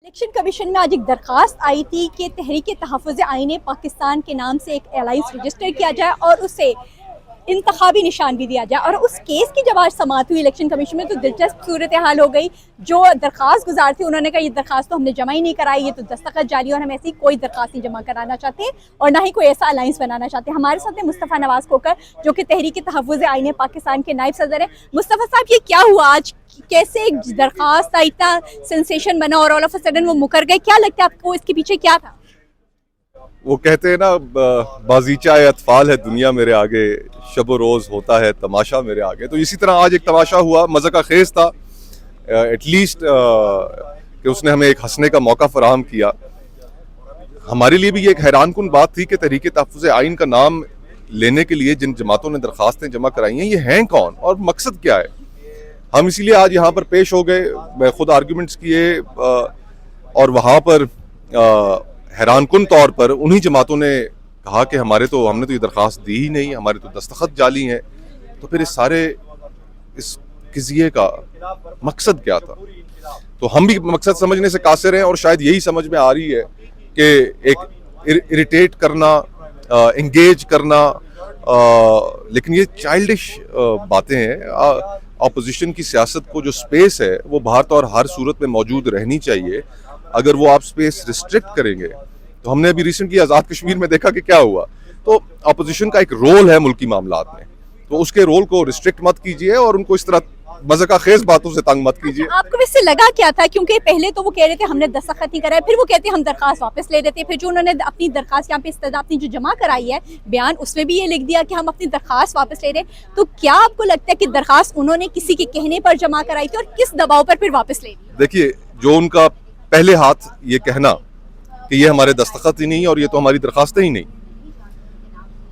Election commission में आज एक दरखास्त आई थी कि तहरीक तहफ़्फ़ुज़ आईन पाकिस्तान के नाम से एक अलाइंस रजिस्टर किया जाए और उसे इंतखाबी निशान भी दिया जाए। और उस केस की जब आज समाअत हुई इलेक्शन कमीशन में तो दिलचस्प सूरत हाल हो गई। जो दरखास्त गुजार थी उन्होंने कहा ये दरखास्त तो हमने जमा ही नहीं कराई, ये तो दस्तखत जारी और हम ऐसी कोई दरखास्त नहीं जमा कराना चाहते और ना ही कोई ऐसा अलाइंस बनाना चाहते। हमारे साथ है मुस्तफ़ा नवाज़ खोकर जो कि तहरीक तहफ़्फ़ुज़ आईन पाकिस्तान के नायब सदर है। मुस्तफ़ा साहब, ये क्या हुआ आज? कैसे एक दरखास्त आई, इतना सेंसेशन बना और ऑल ऑफ अ सडन वो मुकर गए? क्या लगता है आपको इसके पीछे क्या था? वो कहते हैं ना, बाजीचा अतफाल है दुनिया मेरे आगे, शब रोज़ होता है तमाशा मेरे आगे। तो इसी तरह आज एक तमाशा हुआ, मज़े का खेज था एटलीस्ट कि उसने हमें एक हंसने का मौका फराहम किया। हमारे लिए भी ये एक हैरानकुन बात थी कि तहरीक तहफ़्फ़ुज़ आइन का नाम लेने के लिए जिन जमातों ने दरखास्तें जमा कराई हैं, ये हैं कौन और मकसद क्या है। हम इसीलिए आज यहाँ पर पेश हो गए, मैं खुद आर्ग्यूमेंट्स किए और वहाँ पर हैरानकुन तौर पर उन्हीं जमातों ने कहा कि हमने तो ये दरखास्त दी ही नहीं, हमारे तो दस्तखत जाली हैं। तो फिर इस किज़िए का मकसद क्या था? तो हम भी मकसद समझने से कासिर हैं और शायद यही समझ में आ रही है कि एक इरिटेट करना, एंगेज करना, लेकिन ये चाइल्डिश बातें हैं। ऑपोजिशन की सियासत को जो स्पेस है वो बाहर तो और हर सूरत में मौजूद रहनी चाहिए। अगर वो आप स्पेस रिस्ट्रिक्ट करेंगे तो हमने अभी रिसेंटली आज़ाद कश्मीर में देखा कि क्या हुआ। तो ऑपोजिशन का एक रोल है मुल्की मामलात में, तो उसके रोल को रिस्ट्रिक्ट मत कीजिए और उनको इस तरह मज़े का खेज बातों से तंग मत कीजिए। आपको वैसे लगा क्या था? क्योंकि पहले तो वो कह रहे थे हमने दस्तखत नहीं कराया, फिर वो कहते हम दरखास्त वापस ले देते, फिर जो उन्होंने अपनी दरखास्त यहाँ पे इस्तदा अपनी जो जमा कराई है बयान, उसमें भी ये लिख दिया कि हम अपनी दरखास्त वापस ले रहे। तो क्या आपको लगता है कि दरखास्त उन्होंने किसी के कहने पर जमा कराई थी और किस दबाव पर फिर वापस ले दी? देखिए, जो उनका पहले हाथ ये कहना कि ये हमारे दस्तखत ही नहीं और ये तो हमारी दरखास्तें ही नहीं,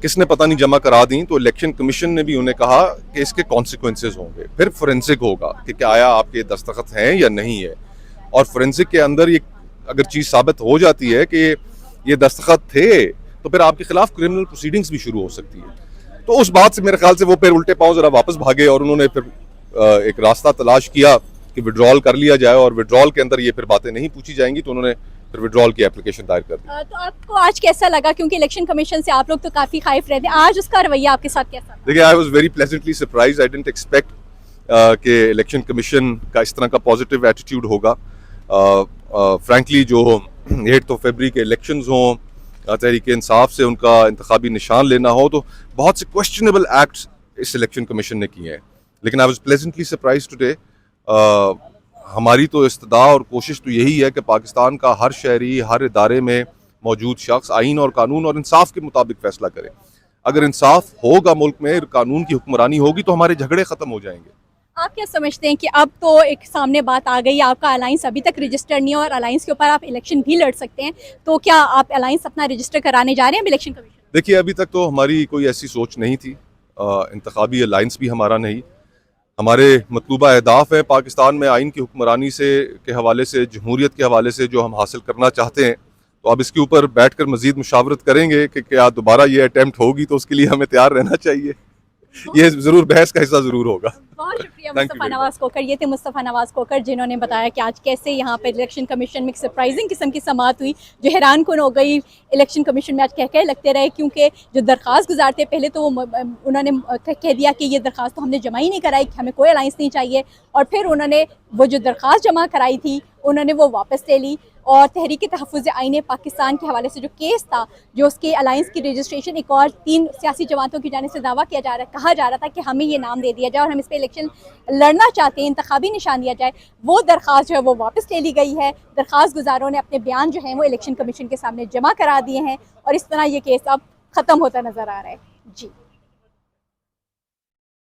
किसने पता नहीं जमा करा दी, तो इलेक्शन कमीशन ने भी उन्हें कहा कि इसके कॉन्सिक्वेंसेज होंगे, फिर फोरेंसिक होगा कि क्या आया आपके दस्तखत हैं या नहीं है। और फोरेंसिक के अंदर ये अगर चीज़ साबित हो जाती है कि ये दस्तखत थे तो फिर आपके खिलाफ क्रिमिनल प्रोसीडिंग्स भी शुरू हो सकती है। तो उस बात से मेरे ख्याल से वो फिर उल्टे पांव जरा वापस भागे और उन्होंने फिर एक रास्ता तलाश किया कि विड्रॉल कर लिया जाए और विड्रॉल के अंदर ये फिर बातें नहीं पूछी जाएंगी, तो उन्होंने फिर विड्रॉल की एप्लीकेशन दायर कर दी। तो आपको आज कैसा लगा? क्योंकि इलेक्शन कमीशन से आप लोग तो काफी खाइफ रहते हैं, आज उसका रवैया आपके साथ कैसा? देखिए, I was very pleasantly surprised. I didn't expect कि इलेक्शन कमीशन का इस तरह का पॉजिटिव एटीट्यूड होगा। फ्रैंकली जो 8 फरवरी के इलेक्शंस हों, तहरीक इंसाफ से उनका इंतखाबी निशान लेना हो, तो बहुत से क्वेश्चनेबल एक्ट्स इस इलेक्शन कमीशन ने किए हैं। लेकिन I was pleasantly surprised today. हमारी तो इस्तदा और कोशिश तो यही है कि पाकिस्तान का हर शहरी, हर इदारे में मौजूद शख्स आइन और कानून और इंसाफ के मुताबिक फैसला करे। अगर इंसाफ होगा मुल्क में, कानून की हुक्मरानी होगी, तो हमारे झगड़े ख़त्म हो जाएंगे। आप क्या समझते हैं कि अब तो एक सामने बात आ गई, आपका अलायंस अभी तक रजिस्टर नहीं है और अलायंस के ऊपर आप इलेक्शन भी लड़ सकते हैं, तो क्या आप अलायंस अपना रजिस्टर कराने जा रहे हैं इलेक्शन कमीशन? देखिए, अभी तक तो हमारी कोई ऐसी सोच नहीं थी। इंतखाबी अलायंस भी हमारा नहीं। हमारे मतलूबा अहदाफ है पाकिस्तान में आइन की हुक्मरानी से के हवाले से, जमहूरियत के हवाले से जो हम हासिल करना चाहते हैं। तो अब इसके ऊपर बैठकर मजीद मुशावरत करेंगे कि क्या दोबारा ये अटैम्प्ट होगी, तो उसके लिए हमें तैयार रहना चाहिए। ये जरूर बहस का हिस्सा जरूर होगा। बहुत शुक्रिया मुस्तफ़ा नवाज़ खोकर। ये थे मुस्तफ़ा नवाज़ खोकर जिन्होंने बताया कि आज कैसे यहाँ पर इलेक्शन कमीशन में एक सरप्राइजिंग किस्म की समाअत हुई जो हैरान कुन हो गई। इलेक्शन कमीशन में आज कह लगते रहे, क्योंकि जो दरखास्त गुजारते पहले तो वो उन्होंने कह दिया कि ये दरखास्त तो हमने जमा ही नहीं कराई, कि हमें कोई अलायंस नहीं चाहिए, और फिर उन्होंने वो जो दरखास्त जमा कराई थी उन्होंने वो वापस ले ली। और तहरीक तहफ़्फ़ुज़ आईन पाकिस्तान के हवाले से जो केस था, जो उसके अलायंस की रजिस्ट्रेशन एक और 3 सियासी जमातों की जाने से दावा किया जा रहा है, कहा जा रहा था कि हमें ये नाम दे दिया जाए और हम इस पर इलेक्शन लड़ना चाहते हैं, इंतखाबी निशान दिया जाए, वो दरख्वास्त जो है वो वापस ले ली गई है। दरख्वास्त गुजारों ने अपने बयान जो हैं वो इलेक्शन कमीशन के सामने जमा करा दिए हैं और इस तरह ये केस अब ख़त्म होता नज़र आ रहा है। जी।